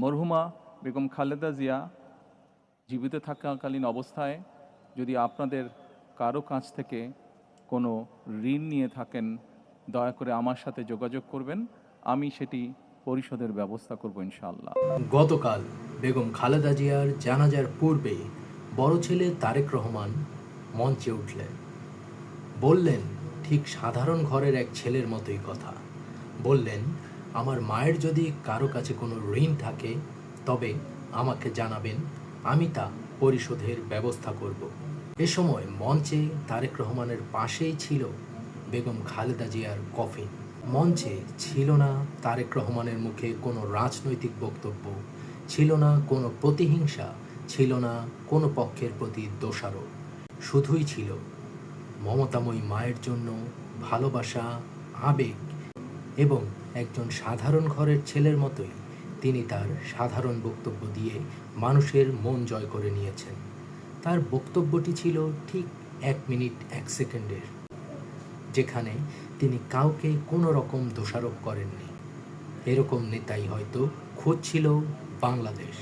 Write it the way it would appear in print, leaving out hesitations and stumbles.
মরহুমা বেগম খালেদা জিয়া জীবিত থাকাকালীন অবস্থায় যদি আপনাদের কারো কাছ থেকে কোনো ঋণ নিয়ে থাকেন, দয়া করে আমার সাথে যোগাযোগ করবেন, আমি সেটি পরিশোধের ব্যবস্থা করব ইনশাআল্লাহ। গতকাল বেগম খালেদা জিয়ার জানাজার পূর্বে বড় ছেলে তারেক রহমান মঞ্চে উঠলেন। বললেন ঠিক সাধারণ ঘরের এক ছেলের মতোই কথা। বললেন, আমার মায়ের যদি কারো কাছে কোনো ঋণ থাকে তবে আমাকে জানাবেন, আমি তা পরিশোধের ব্যবস্থা করব। এ সময় মঞ্চে তারেক রহমানের পাশেই ছিল বেগম খালেদা জিয়ার কফিন। মঞ্চে ছিল না তারেক রহমানের মুখে কোনো রাজনৈতিক বক্তব্য, ছিল না কোনো প্রতিহিংসা, ছিল না কোনো পক্ষের প্রতি দোষারোপ। শুধুই ছিল মমতাময়ী মায়ের জন্য ভালোবাসা, আবেগ এবং একজন সাধারণ ঘরের ছেলের মতোই তিনি তার সাধারণ বক্তব্য দিয়ে মানুষের মন জয় করে নিয়েছেন। তার বক্তব্যটি ছিল ঠিক 1 মিনিট 1 সেকেন্ডের, যেখানে তিনি কাউকে কোনো রকম দোষারোপ করেননি। এরকম নেতাই হয়তো খুঁজছিল বাংলাদেশ।